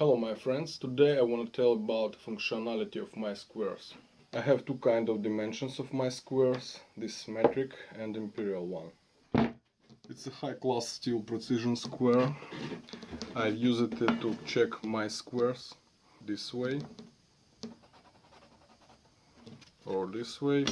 Hello my friends, today I want to tell about functionality of my squares. I have two kind of dimensions of my squares, this metric and imperial one. It's a high-class steel precision square. I use it to check my squares this way or this way.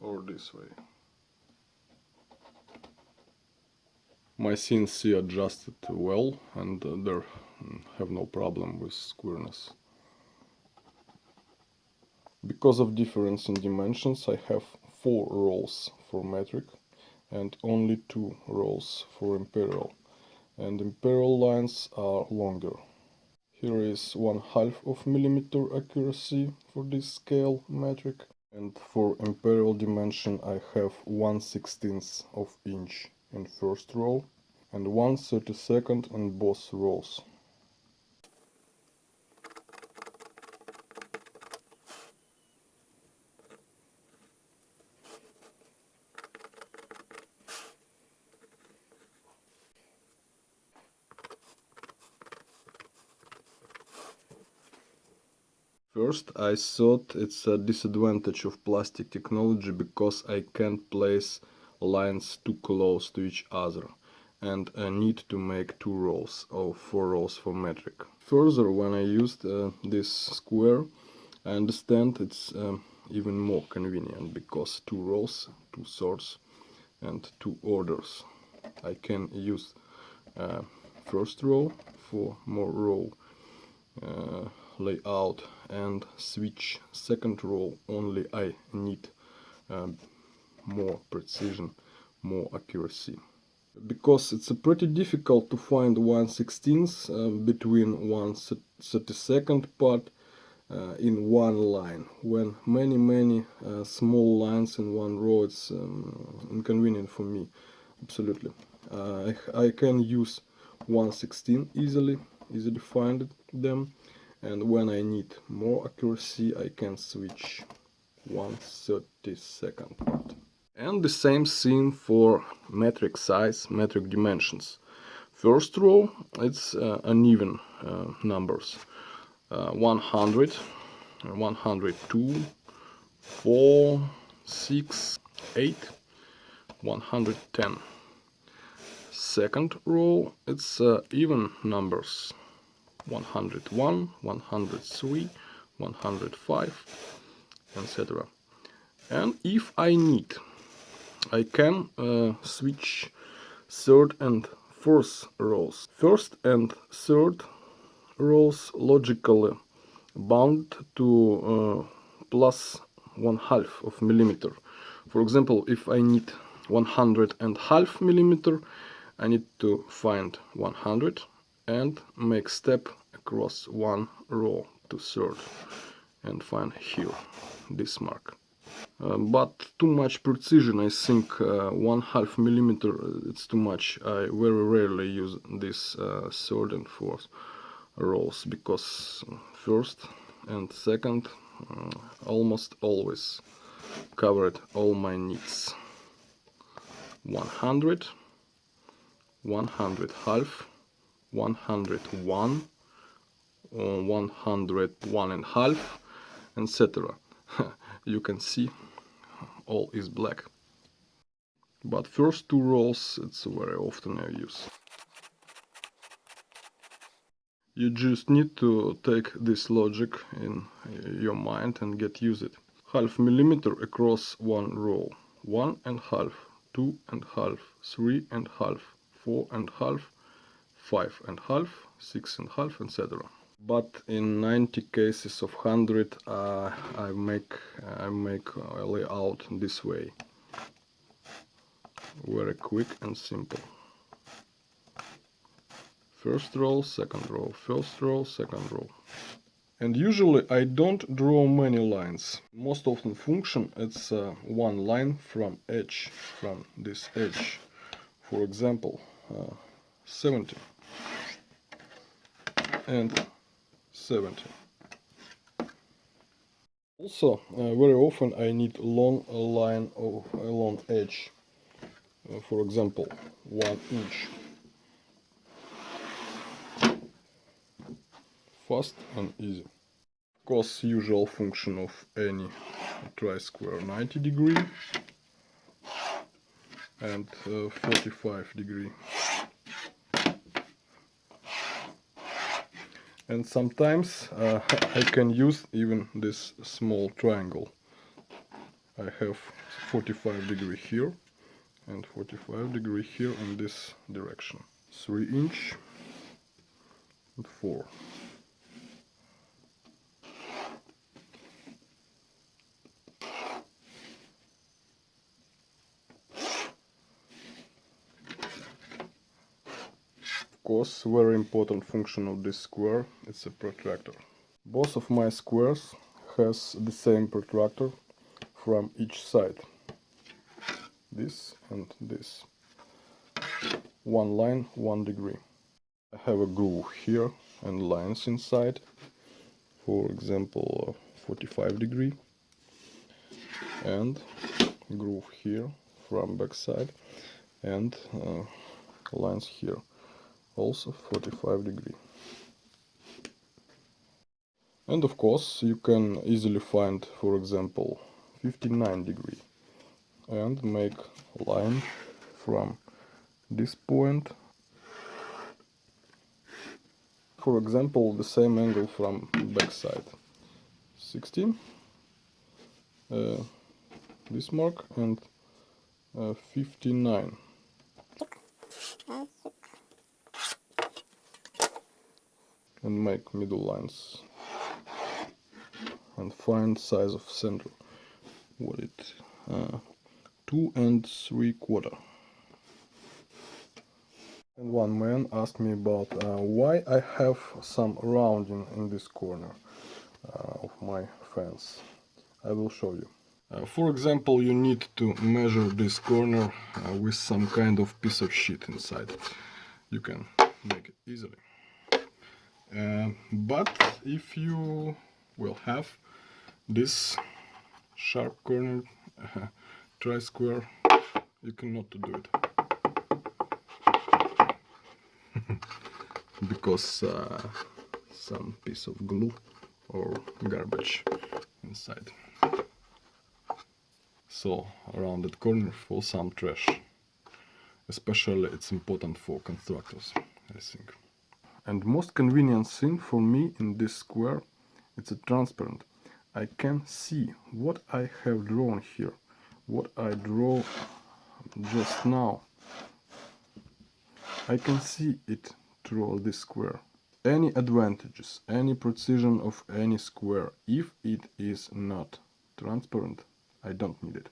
Or this way. My CNC adjusted well and there have no problem with squareness. Because of difference in dimensions, I have 4 rows for metric and only 2 rows for imperial. And imperial lines are longer. Here is 1/2 of millimeter accuracy for this scale metric. And for imperial dimension I have 1/16 of inch in first row and 1/32 in both rows. First, I thought it's a disadvantage of plastic technology because I can't place lines too close to each other and I need to make 2 rows or 4 rows for metric. Further, when I used this square, I understand it's even more convenient because 2 rows, 2 sorts and 2 orders. I can use first row for more row layout and switch second row only I need more precision, more accuracy. Because it's pretty difficult to find 1/16 between 1/32 part in one line. When many small lines in one row, it's inconvenient for me, absolutely. I can use 1/16 easily find them, and when I need more accuracy I can switch 1/32 part. And the same thing for metric size, metric dimensions. First row, it's uneven numbers. 100, 102, 4, 6, 8, 110. Second row, it's even numbers. 101, 103, 105, etc. And if I need, I can switch third and fourth rows. First and third rows logically bound to plus 1/2 of millimeter. For example, if I need 100.5 millimeter, I need to find 100 and make step across one row to third and find here this mark. But too much precision, I think 1/2 millimeter, it's too much. I very rarely use this third and fourth rows because first and second almost always covered all my needs. 100, 100.5, 101, 101.5, etc. You can see all is black. But first 2 rows, it's very often I use. You just need to take this logic in your mind and get used it. 1/2 millimeter across one row. 1.5, 2.5, 3.5, 4.5, 5.5, 6.5, etc. But in 90 cases of 100, I make a layout this way. Very quick and simple. First row, second row, first row, second row. And usually I don't draw many lines. Most often function it's one line from this edge. For example, 70 and 70. Also, very often I need long line of a long edge. for example, 1 inch. Fast and easy. Of course, usual function of any tri-square: 90° and 45°. And sometimes I can use even this small triangle. I have 45° here and 45° here in this direction. 3 inch and 4. Of course, very important function of this square, it's a protractor. Both of my squares has the same protractor from each side. This and this. One line, 1 degree. I have a groove here and lines inside. For example, 45°. And groove here from back side. And lines here. Also 45°. And of course you can easily find, for example, 59°, and make a line from this point. For example, the same angle from back side. 16, this mark, and 59. And make middle lines. And find size of center. What it 2 3/4. And one man asked me about why I have some rounding in this corner of my fence. I will show you. For example, you need to measure this corner with some kind of piece of sheet inside. You can make it easily. But if you will have this sharp corner tri-square, you cannot do it. Because some piece of glue or garbage inside. So around that corner for some trash. Especially it's important for constructors, I think. And most convenient thing for me in this square, it's a transparent. I can see what I have drawn here, what I draw just now. I can see it through this square. Any advantages, any precision of any square, if it is not transparent, I don't need it.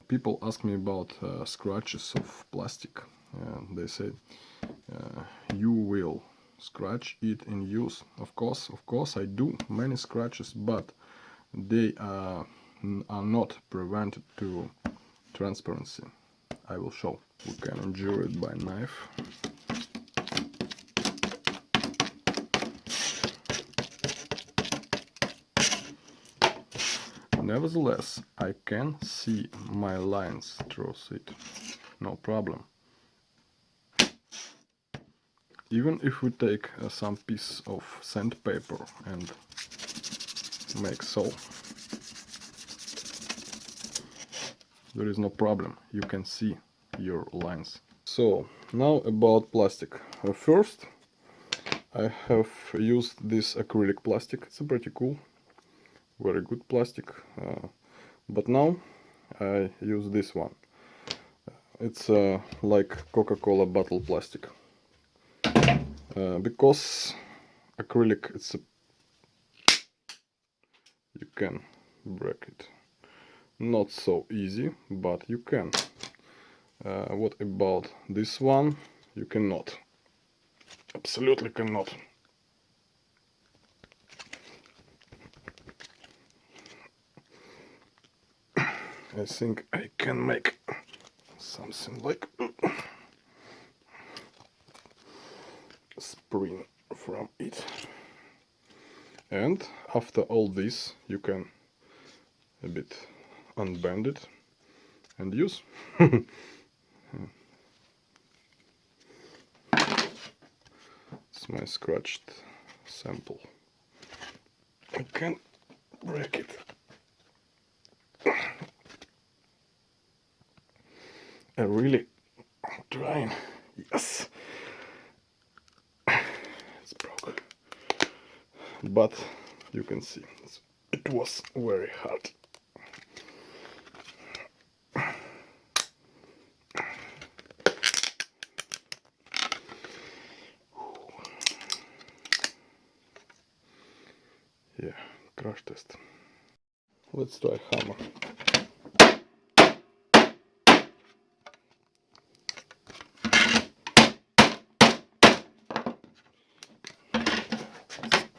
People ask me about scratches of plastic. They say you will scratch it in use. Of course I do many scratches, but they are not prevented to transparency. I will show. We can injure it by knife. Nevertheless, I can see my lines through it, no problem. Even if we take some piece of sandpaper and make so, there is no problem, you can see your lines. So, now about plastic. First, I have used this acrylic plastic, it's pretty cool. Very good plastic, but now I use this one. It's like Coca-Cola bottle plastic, because acrylic you can break it. Not so easy, but you can. What about this one? You cannot. Absolutely cannot. I think I can make something like a spring from it. And after all this, you can a bit unbend it and use. It's my scratched sample. I can't break it. I really trying. Yes, it's broken. But you can see it was very hard. Yeah, crash test. Let's try hammer.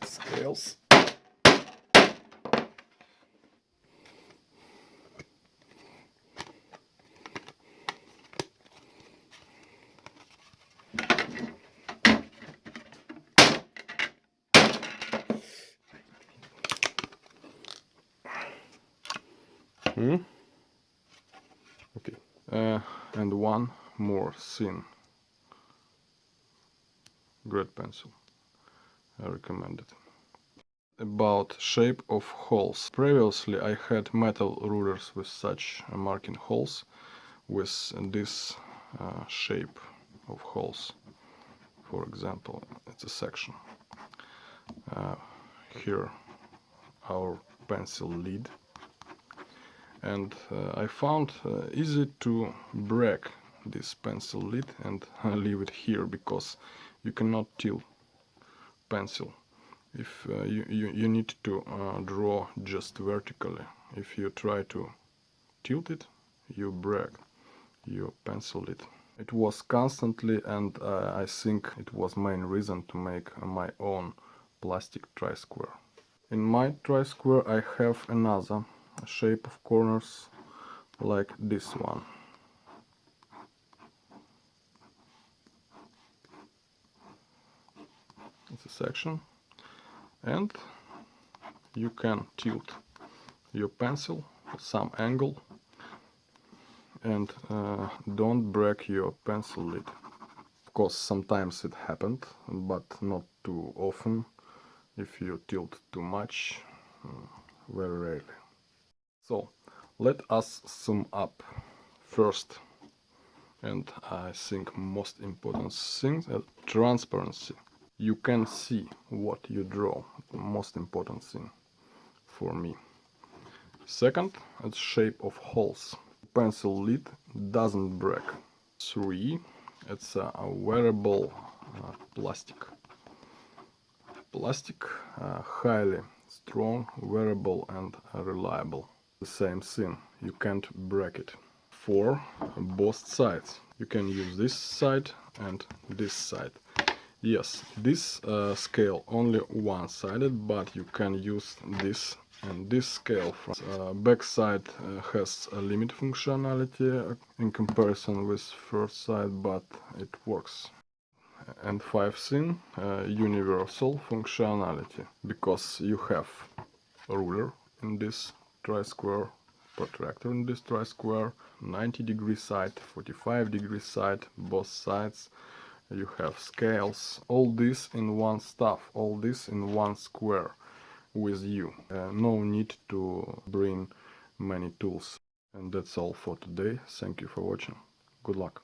Scales. Okay. And one more thin grade pencil. I recommend it. About shape of holes. Previously I had metal rulers with such marking holes with this shape of holes. For example, it's a section. Here our pencil lid. And I found easy to break this pencil lid and leave it here, because you cannot tilt pencil. If you need to draw just vertically. If you try to tilt it, you break your pencil lid. It was constantly, and I think it was main reason to make my own plastic tri-square. In my tri-square I have another shape of corners like this one. It's a section, and you can tilt your pencil at some angle and don't break your pencil lid. Of course, sometimes it happened, but not too often. If you tilt too much, very rarely. So let us sum up. First, and I think most important thing, transparency. You can see what you draw, the most important thing for me. Second, it's shape of holes. Pencil lid doesn't break. 3, it's a wearable plastic. Plastic, highly strong, wearable and reliable. The same thing, you can't break it. 4, both sides. You can use this side and this side. Yes, this scale only one-sided, but you can use this and this scale. From back side has a limit functionality in comparison with first side, but it works. And 5 thing, universal functionality, because you have a ruler in this tri-square, protractor in this tri-square, 90-degree side, 45-degree side, both sides. You have scales, all this in one stuff, all this in one square with you. No need to bring many tools. And that's all for today. Thank you for watching. Good luck.